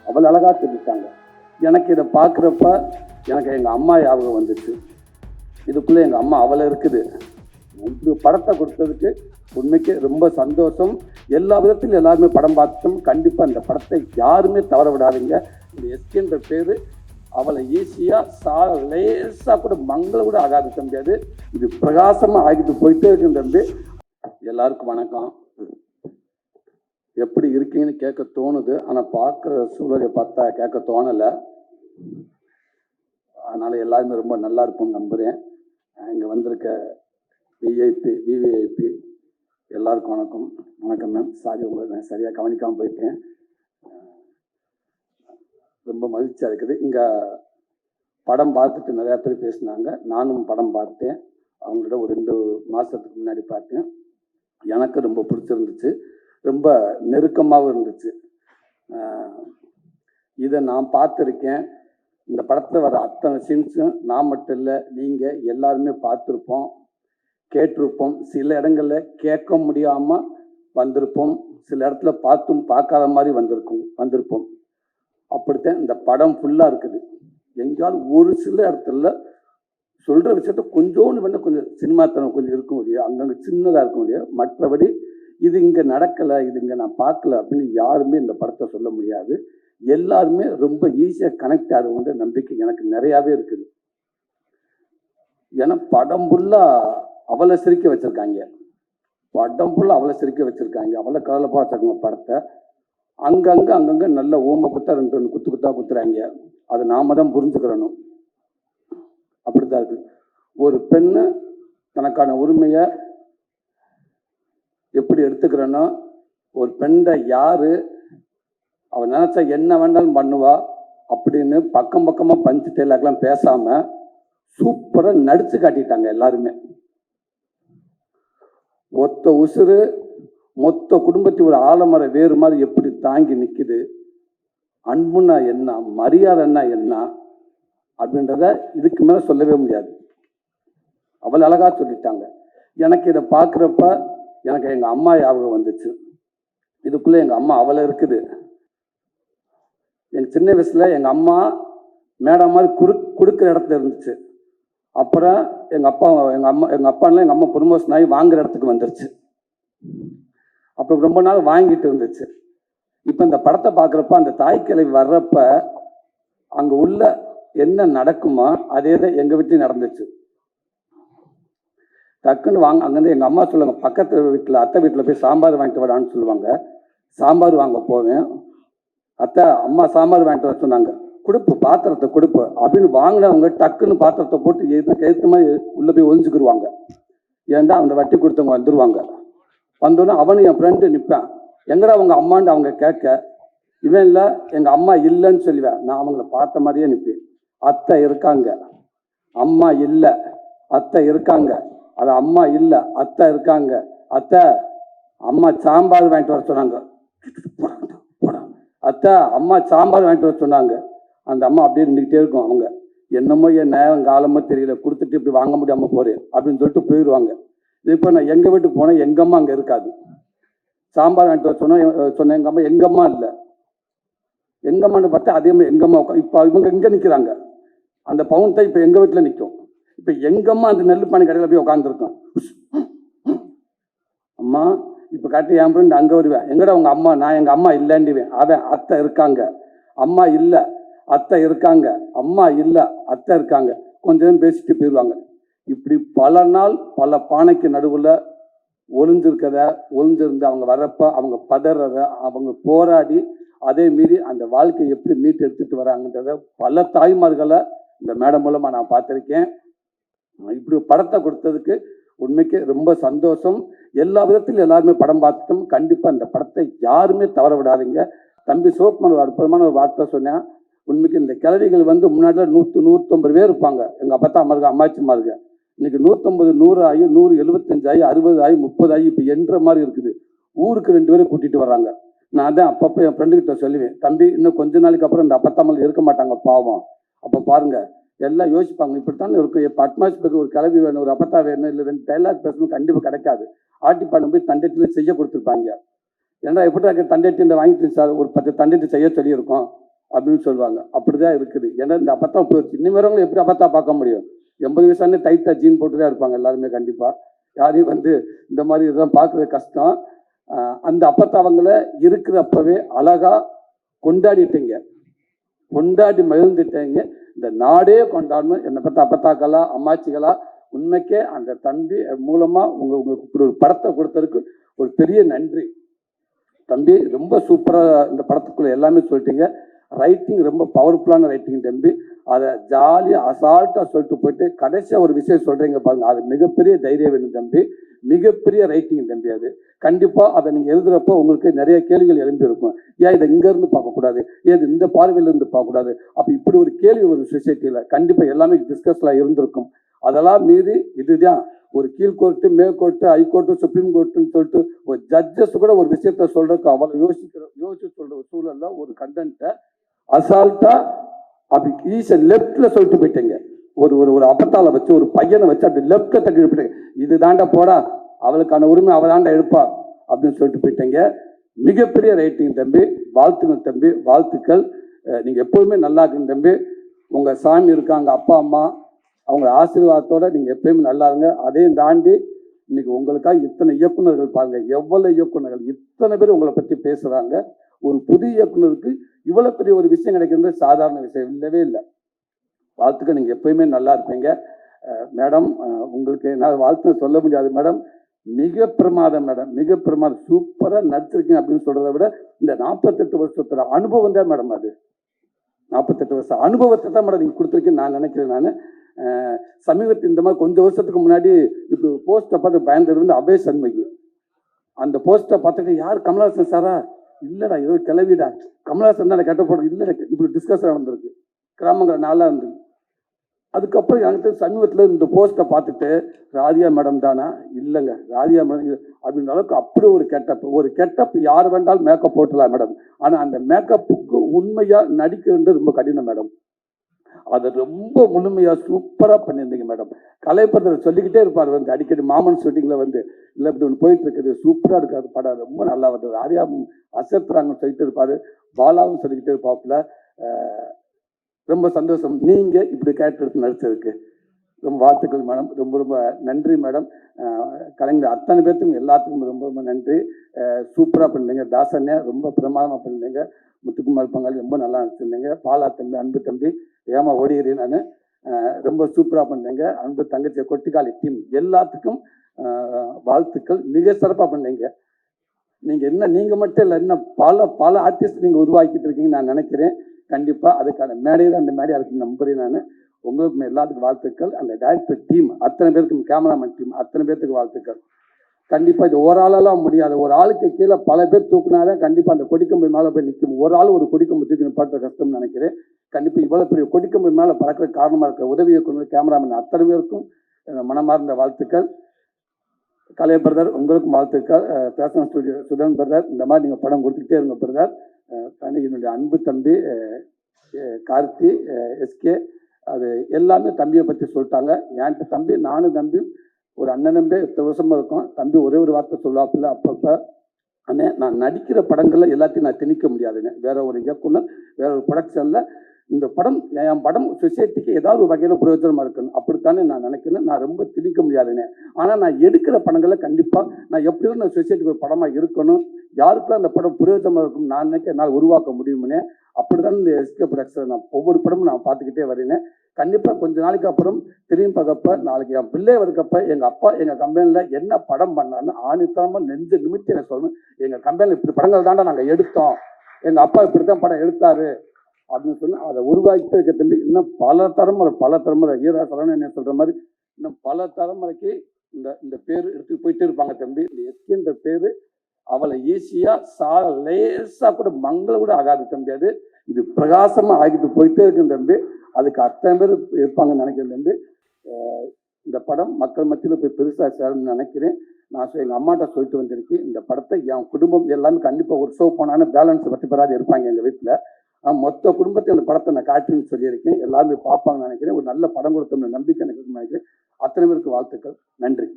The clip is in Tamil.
அவ்வளோ அழகாக சொல்லிட்டாங்க. எனக்கு இதை பார்க்குறப்ப எனக்கு எங்கள் அம்மா ஞாபகம் வந்துச்சு. இதுக்குள்ளே எங்கள் அம்மா அவ்வளோ இருக்குது. இப்படி படத்தை கொடுத்ததுக்கு உண்மைக்கு ரொம்ப சந்தோஷம். எல்லா விதத்திலும் எல்லாருமே படம் பார்த்தோம். கண்டிப்பாக இந்த படத்தை யாருமே தவற விடாதீங்க. இந்த எஸ்கேன்ற பேர் அவளை ஈஸியாக லேசாக கூட மங்கள கூட ஆகாது தம்பி. அது இது பிரகாசமாக ஆகிட்டு போயிட்டே இருக்கு தம்பி. எல்லாருக்கும் வணக்கம். எப்படி இருக்கீங்கன்னு கேட்க தோணுது, ஆனால் பார்க்குற சூழலை பார்த்தா கேட்க தோணலை. அதனால் எல்லாருமே ரொம்ப நல்லா இருக்கும்னு நம்புகிறேன். இங்கே வந்திருக்க விவிஐபி எல்லாருக்கும் வணக்கம். வணக்கம் மேம். சாரி, உங்களை நான் சரியாக கவனிக்காமல் போயிருக்கேன். ரொம்ப மகிழ்ச்சியாக இருக்குது. இங்கே படம் பார்த்துட்டு நிறையா பேர் பேசினாங்க. நானும் படம் பார்த்தேன். அவங்களோட ஒரு 2 மாதத்துக்கு முன்னாடி பார்த்தேன். எனக்கு ரொம்ப பிடிச்சிருந்துச்சு. ரொம்ப நெருக்கமாகவும் இருந்துச்சு. இதை நான் பார்த்துருக்கேன். இந்த படத்தில் வர அத்தனை சீன்ஸும் நான் மட்டும் இல்லை, நீங்கள் எல்லாருமே பார்த்துருப்போம், கேட்டிருப்போம். சில இடங்களில் கேட்க முடியாமல் வந்திருப்போம், சில இடத்துல பார்த்தும் பார்க்காத மாதிரி வந்திருப்போம். அப்படித்தான் இந்த படம் ஃபுல்லாக இருக்குது. எங்கேயாவது ஒரு சில இடத்துல சொல்கிற விஷயத்த கொஞ்சோண்டு வேணால் கொஞ்சம் சினிமாத்தனம் கொஞ்சம் இருக்க முடியும், அங்கங்கே சின்னதாக இருக்க முடியும். மற்றபடி இது இங்கே நடக்கலை, இது இங்கே நான் பார்க்கல அப்படின்னு யாருமே இந்த படத்தை சொல்ல முடியாது. எல்லாருமே ரொம்ப ஈஸியாக கனெக்ட் ஆகுன்ற நம்பிக்கை எனக்கு நிறையாவே இருக்குது. ஏன்னா படம் ஃபுல்லாக அவளை சிரிக்க வச்சுருக்காங்க. அவளை கடலை பார்த்துருக்காங்க படத்தை. அங்கங்கே நல்ல ஓம குத்தா 2 குத்தா குத்துறாங்க. அது நாம தான் புரிஞ்சுக்கிறணும். அப்படித்தான் இருக்கு. ஒரு பெண்ணு தனக்கான உரிமையை எப்படி எடுத்துக்கிறனோ, ஒரு பெண்ணை யாரு அவன் நினைச்சா என்ன வேண்டாலும் பண்ணுவா அப்படின்னு பக்கமாக பஞ்சு டெய்லாக்லாம் பேசாம சூப்பராக நடிச்சு காட்டிட்டாங்க எல்லாருமே. ஒத்த உசுறு மொத்த குடும்பத்தை ஒரு ஆலமர வேறு மாதிரி எப்படி தாங்கி நிற்குது. அன்புன்னா என்ன, மரியாதைன்னா என்ன அப்படின்றத இதுக்கு மேலே சொல்லவே முடியாது. அவள் அழகா சொல்லிட்டாங்க. எனக்கு இதை பார்க்குறப்ப எனக்கு எங்கள் அம்மா ஞாபகம் வந்துச்சு. இதுக்குள்ளே எங்கள் அம்மா அவ்வளோ இருக்குது. எங்கள் சின்ன வயசில் எங்கள் அம்மா மேடம் மாதிரி கொடுக்குற இடத்துல இருந்துச்சு. அப்புறம் எங்கள் அப்பாலாம் எங்கள் அம்மா ப்ரொமோஷன் ஆகி வாங்குற இடத்துக்கு வந்துருச்சு. அப்புறம் ரொம்ப நாள் வாங்கிட்டு இருந்துச்சு. இப்போ இந்த படத்தை பார்க்குறப்ப அந்த தாய்க்கிழவி வர்றப்ப அங்கே உள்ள என்ன நடக்குமோ அதே தான் எங்கள் வீட்லையும் நடந்துச்சு. டக்குன்னு அங்கேருந்து எங்கள் அம்மா சொல்லுவாங்க, பக்கத்து வீட்டில் அத்தை வீட்டில் போய் சாம்பார் வாங்கிட்டு வரான்னு சொல்லுவாங்க. சாம்பார் வாங்க போவேன். அத்தை அம்மா சாம்பார் வாங்கிட்டு வர சொன்னாங்க, கொடுப்பு பாத்திரத்தை கொடுப்பு அப்படின்னு வாங்கினவங்க டக்குன்னு பாத்திரத்தை போட்டு எழுத்து மாதிரி உள்ளே போய் ஒழிஞ்சுக்கிடுவாங்க. ஏன்டா அந்த வட்டி கொடுத்தவங்க வந்துடுவாங்க. வந்தோடனே அவனு என் ஃப்ரெண்டு நிற்பான், எங்கடா அவங்க அம்மான்னு அவங்க கேட்க, இவன் இல்லை எங்கள் அம்மா இல்லைன்னு சொல்லுவேன். நான் அவங்கள பார்த்த மாதிரியே நிற்பேன். அத்தை இருக்காங்க, அம்மா இல்லை, அத்தை இருக்காங்க, அது அம்மா இல்லை, அத்தை இருக்காங்க, அத்தை அம்மா சாம்பார் வாங்கிட்டு வர சொன்னாங்க, அத்தை அம்மா சாம்பார் வாங்கிட்டு வர சொன்னாங்க. அந்த அம்மா அப்படியே இருந்துக்கிட்டே இருக்கும். அவங்க என்னமோ என் நேரம் காலமோ தெரியல, கொடுத்துட்டு இப்படி வாங்க முடியாமல் போகிறேன் அப்படின்னு சொல்லிட்டு போயிடுவாங்க. இப்போ நான் எங்கள் வீட்டுக்கு போனால் எங்கள் அம்மா அங்கே இருக்காது. சாம்பார் வாங்கிட்டு வர சொன்ன எங்கள் அம்மா இல்லை. எங்கள் அம்மான்னு பார்த்தா அதே மாதிரி எங்கள் அம்மா இப்போ இவங்க இங்கே நிற்கிறாங்க. அந்த பவுன் தான் இப்போ எங்கள் வீட்டில் நிற்கும். இப்போ எங்கள் அம்மா அந்த நெல் பானை கடையில் போய் உட்காந்துருக்கோம். அம்மா இப்போ காட்டி என் ஃப்ரெண்டு அங்கே வருவேன், எங்கடா உங்கள் அம்மா, நான் எங்கள் அம்மா இல்லைன்டுவேன். அவன் அத்தை இருக்காங்க, அம்மா இல்லை, அத்தை இருக்காங்க, அம்மா இல்லை, அத்தை இருக்காங்க, கொஞ்ச நேரம் பேசிட்டு போயிடுவாங்க. இப்படி பல நாள் பல பானைக்கு நடுவில் ஒளிஞ்சிருந்து அவங்க வர்றப்ப அவங்க பதறத, அவங்க போராடி அதே மீறி அந்த வாழ்க்கையை எப்படி மீட்டு எடுத்துட்டு வராங்கன்றத பல தாய்மார்களை இந்த மேடம் மூலமாக நான் பார்த்துருக்கேன். இப்படி படத்தை கொடுத்ததுக்கு உண்மைக்கு ரொம்ப சந்தோஷம். எல்லா விதத்திலும் எல்லாருமே படம் பார்த்துட்டோம். கண்டிப்பாக இந்த படத்தை யாருமே தவற விடாதீங்க. தம்பி சிவகுமார் ஒரு அற்புதமான ஒரு வார்த்தை சொன்னேன். உண்மைக்கு இந்த கிழவிகள் முன்னாடி 100-150 பேர் இருப்பாங்க. எங்கள் அப்பத்தா அம்மாருக்கு அம்மாச்சிமாருக்கு இன்னைக்கு 150 100 ஆகி 175 ஆகி 60 ஆகி 30 ஆகி இப்போ என்ற மாதிரி இருக்குது. ஊருக்கு 2 பேரை கூட்டிகிட்டு வர்றாங்க. நான் தான் அப்பப்போ என் ஃப்ரெண்டுக்கிட்ட சொல்லுவேன், தம்பி இன்னும் கொஞ்ச நாளைக்கு அப்புறம் இந்த அப்பத்தாமல் இருக்க மாட்டாங்க பாவம். அப்போ பாருங்க எல்லாம் யோசிப்பாங்க, இப்படித்தான் இருக்கும். இப்போ அட்மாஸ்பியருக்கு ஒரு கிளவி வேணும், ஒரு அப்பத்தா வேணும், இல்லை 2 டைலாக் பேசணும், கண்டிப்பாக கிடைக்காது. ஆட்டிப்பாடம் போய் தண்டத்தில் செய்ய கொடுத்துருப்பாங்க. ஏன்னா எப்படி தண்டட்டி இந்த வாங்கிட்டு சார் ஒரு 10 தண்டட்டி செய்ய சொல்லியிருக்கோம். அப்படின்னு சொல்லுவாங்க. அப்படிதான் இருக்குது. ஏன்னா இந்த அப்பத்தா போயிடுச்சு. இன்னும் எப்படி அப்பத்தா பார்க்க முடியும்? 80 வயசானே டைட்டா ஜீன் போட்டு தான் இருப்பாங்க எல்லாருமே. கண்டிப்பா யாரையும் இந்த மாதிரி இதெல்லாம் பார்க்கறது கஷ்டம். அந்த அப்பத்தாவங்களை இருக்கிறப்பவே அழகா கொண்டாடிட்டீங்க, கொண்டாடி மகிழ்ந்துட்டீங்க. இந்த நாடே கொண்டாடணும். என்னை பற்றி அப்பத்தாக்களா அம்மாச்சிகளா உண்மைக்கே அந்த தம்பி மூலமா உங்களுக்கு இப்படி ஒரு படத்தை கொடுத்ததுக்கு ஒரு பெரிய நன்றி. தம்பி ரொம்ப சூப்பரா இந்த படத்துக்குள்ள எல்லாமே சொல்லிட்டீங்க. ரைட்டிங் ரொம்ப பவர்ஃபுல்லான ரைட்டிங் தம்பி. அதை ஜாலியாக அசால்ட்டாக சொல்லிட்டு போயிட்டு கடைசியாக ஒரு விஷயம் சொல்கிறீங்க பாருங்க, அது மிகப்பெரிய தைரியம் வேணும் தம்பி, மிகப்பெரிய ரைட்டிங் தம்பி. அது கண்டிப்பாக அதை நீங்கள் எழுதுகிறப்போ உங்களுக்கு நிறைய கேள்விகள் எழும்பி இருக்கும். ஏன் இதை இங்கேருந்து பார்க்கக்கூடாது, ஏன் இந்த பார்வையிலேருந்து பார்க்கக்கூடாது, அப்போ இப்படி ஒரு கேள்வி ஒரு சொசைட்டியில் கண்டிப்பாக எல்லாமே டிஸ்கஸ்லாம் இருந்திருக்கும். அதெல்லாம் மீறி இதுதான் ஒரு கீழ்கோர்ட்டு, மேற்கோர்ட்டு, ஹைகோர்ட்டு, சுப்ரீம் கோர்ட்டுன்னு சொல்லிட்டு ஒரு ஜட்ஜஸ் கூட ஒரு விஷயத்த சொல்றதுக்கு அவ்வளோ யோசிச்சு சொல்ற ஒரு சூழல்ல ஒரு கண்டென்ட்டை அசால்ட்டா அப்படி ஈஸியா லெப்ட்ல சொல்லிட்டு போயிட்டீங்க. ஒரு ஒரு ஒரு அப்பத்தால வச்சு ஒரு பையனை வச்சு அப்படி லெப்ட்ல தட்டி போயிட்டீங்க. இது தாண்டா போடா, அவளுக்கான உரிமை அவ தாண்டா எடுப்பா அப்படின்னு சொல்லிட்டு போயிட்டீங்க. மிகப்பெரிய ரைட்டிங் தம்பி, வாழ்த்துங்க தம்பி, வாழ்த்துக்கள். நீங்க எப்போதுமே நல்லா இருக்குங்க தம்பி. உங்க சாமி இருக்காங்க, அப்பா அம்மா அவங்க ஆசீர்வாதத்தோட நீங்க எப்பயுமே நல்லா இருங்க. அதையும் தாண்டி இன்னைக்கு உங்களுக்காக இத்தனை இயக்குநர்கள் பாருங்க, எவ்வளவு இயக்குநர்கள், இத்தனை பேர் உங்களை பத்தி பேசுறாங்க. ஒரு புதிய இயக்குநருக்கு இவ்வளவு பெரிய ஒரு விஷயம் கிடைக்கிறது சாதாரண விஷயம் இல்லவே இல்லை. வாழ்த்துக்கள். நீங்க எப்பயுமே நல்லா இருப்பீங்க மேடம். உங்களுக்கு நான் வாழ்த்து சொல்ல முடியாது மேடம். மிக பிரமாதம் மேடம், மிக பிரமாதம். சூப்பரா நடிச்சிருக்கீங்க அப்படின்னு சொல்றதை விட இந்த 48 வருஷத்துல அனுபவம் தான் மேடம். அது 48 வருஷம் அனுபவத்தை தான் மேடம் நீங்க கொடுத்துருக்கீங்கன்னு நான் நினைக்கிறேன். நான் சமீபத்தில் இந்த மாதிரி கொஞ்சம் வருஷத்துக்கு முன்னாடி இப்படி போஸ்டை பார்த்து பயந்துருந்து அபய சண்முகி அந்த போஸ்டை பார்த்துட்டு யார் கமலஹாசன் சாரா, இல்லடா ஏதோ கிளவிடா, கமலஹாசன் தான் கெட்ட போடுறது இல்லை, இப்படி டிஸ்கஷன் நடந்திருக்கு கிராமங்கிற நாளாக இருந்தது. அதுக்கப்புறம் எனக்கு சமீபத்தில் இந்த போஸ்ட்டை பார்த்துட்டு ராதியா மேடம் தானா, இல்லைங்க ராதியா மேடம் அப்படின்ற அளவுக்கு அப்படி ஒரு கெட்டப் யார் வேண்டாலும் மேக்கப் போட்டலாம் மேடம். ஆனால் அந்த மேக்கப்புக்கு உண்மையாக நடிக்கிறது ரொம்ப கடினம் மேடம். அதை ரொம்ப முழுமையா சூப்பரா பண்ணியிருந்தீங்க மேடம். கலைப்படத்தில் சொல்லிக்கிட்டே இருப்பார் அடிக்கடி மாமன் ஷூட்டிங்ல இல்லை இப்படி ஒன்று போயிட்டு இருக்குது, சூப்பரா இருக்காது படம், ரொம்ப நல்லா வருது, ஆரியா அசத்துறாங்கன்னு சொல்லிட்டு இருப்பாரு, பாலாவும் சொல்லிக்கிட்டே இருப்பாப்புல. ரொம்ப சந்தோஷம் நீங்க இப்படி கேரக்டர் எடுத்து நடிச்சதுக்கு. ரொம்ப வாழ்த்துக்கள் மேடம், ரொம்ப ரொம்ப நன்றி மேடம். கலைஞர் அத்தனை பேர்த்துக்கும் எல்லாத்துக்கும் ரொம்ப ரொம்ப நன்றி. சூப்பரா பண்ணிருந்தீங்க. தாசனே ரொம்ப பிரமாதமா பண்ணிருந்தீங்க. முத்துக்குமார் பங்காளி ரொம்ப நல்லா நடிச்சிருந்தீங்க. பாலா தம்பி, அன்பு தம்பி, ஏமா ஓடிகிறேன் நான், ரொம்ப சூப்பரா பண்ணீங்க. அன்பு தங்கச்சி, கொட்டிக்காளி டீம் எல்லாத்துக்கும் வாழ்த்துக்கள். மிக சிறப்பாக பண்ணீங்க. நீங்க மட்டும் இல்லை, இன்னும் பல ஆர்டிஸ்ட் நீங்க உருவாக்கிட்டு இருக்கீங்கன்னு நான் நினைக்கிறேன். கண்டிப்பா அதுக்கான மேடையில் அந்த மேடையாக இருக்கு நம்புறேன் நான். உங்களுக்கு எல்லாத்துக்கும் வாழ்த்துக்கள். அந்த டைரக்டர் டீம் அத்தனை பேருக்கும், கேமராமேன் டீம் அத்தனை பேர்த்துக்கு வாழ்த்துக்கள். கண்டிப்பா இது ஒரு ஆளாலாம் முடியாது. ஒரு ஆளுக்கு கீழே பல பேர் தூக்குனாதான் கண்டிப்பா அந்த கொடிக்கம்பு மேலே போய் நிற்கும். ஒரு ஆள் ஒரு கொடிக்கம்பு தூக்கி நிப்பாட்டுற கஷ்டம்னு நினைக்கிறேன். கண்டிப்பா இவ்வளவு பெரிய கொடிக்கம்பு மேலே பறக்கிற காரணமா இருக்க உதவி இயக்குனர், கேமராமேன் அத்தனை பேருக்கும் மனமார்ந்த வாழ்த்துக்கள். கலை பிரதர் உங்களுக்கும் வாழ்த்துக்கள். பேஷன் ஸ்டுடியோ சுதன் பிரதர், இந்த மாதிரி நீங்க படம் கொடுத்துக்கிட்டே இருங்க பிரதர். என்னுடைய அன்பு தம்பி கார்த்தி, எஸ்கே, அது எல்லாமே தம்பியை பற்றி சொல்லிட்டாங்க. என்கிட்ட தம்பி, நானும் தம்பி ஒரு அண்ணன் தம்பி 8 வருஷமா இருக்கும். தம்பி ஒரே ஒரு வார்த்தை சொல்லுவாப்புல அப்பப்போ, அண்ணே நான் நடிக்கிற படங்கள்ல எல்லாத்தையும் நான் திணிக்க முடியாதுண்ணே. வேற ஒரு இயக்குனர், வேற ஒரு ப்ரொடக்ஷன்ல இந்த படம் என் படம் சொசைட்டிக்கு ஏதாவது ஒரு வகையில் பிரயோஜனமா இருக்கணும், அப்படித்தானே நான் நினைக்கிறேன். நான் ரொம்ப திணிக்க முடியாதுண்ணே. ஆனால் நான் எடுக்கிற படங்களை கண்டிப்பா நான் எப்படியும் நான் சொசைட்டிக்கு ஒரு படமா இருக்கணும், யாருக்கெல்லாம் அந்த படம் பிரயோஜனமா இருக்கும் நான் நினைக்க என்னால் உருவாக்க முடியும்னே. அப்படிதான் இந்த எஸ்கே ப்ரொடக்ஷன் நான் ஒவ்வொரு படமும் நான் பார்த்துக்கிட்டே வரேன். கண்டிப்பா கொஞ்ச நாளைக்கு அப்புறம் திரும்பி பார்க்கப்ப, நாளைக்கு என் பிள்ளை இருக்கப்ப எங்க அப்பா எங்க கம்பெனில என்ன படம் பண்ணான்னு ஆணித்தனமா நெஞ்சு நிமித்தி எனக்கு சொல்லணும். எங்க கம்பெனில இப்படி படங்கள் தாண்டா நாங்க எடுத்தோம், எங்க அப்பா இப்படித்தான் படம் எடுத்தாரு அப்படின்னு சொல்லி அதை உருவாக்கிட்டு இருக்க தம்பி. இன்னும் பல தலைமுறை ஈரா சரண் என்ன சொல்ற மாதிரி இன்னும் பல தலைமுறைக்கு இந்த பேர் எடுத்து போயிட்டே இருப்பாங்க தம்பி. இந்த எஸ்கேன்ற பேரு அவளை ஈஸியா லேசா கூட மங்கள கூட ஆகாது தம்பி. அது இது பிரகாசமா ஆகிட்டு போயிட்டே இருக்கு தம்பி. அதுக்கு அத்தனை பேர் இருப்பாங்கன்னு நினைக்கிறேன் தம்பி. இந்த படம் மக்கள் மத்தியில் போய் பெருசா சேரணும்னு நினைக்கிறேன். நான் எங்க அம்மாட்ட சொல்லிட்டு வந்திருக்கேன், இந்த படத்தை என் குடும்பம் எல்லாமே கண்டிப்பா ஒரு ஷோ போனாலும் பேலன்ஸ் 10 பேராது இருப்பாங்க எங்க வீட்டுல. மொத்த குடும்பத்தை அந்த படத்தை நான் காட்டுன்னு சொல்லியிருக்கேன். எல்லாருமே பார்ப்பாங்கன்னு நினைக்கிறேன். ஒரு நல்ல படம் கொடுத்தோம்னு நம்பிக்கை எனக்கு நினைக்கிறேன். அத்தனை பேருக்கு வாழ்த்துக்கள். நன்றி.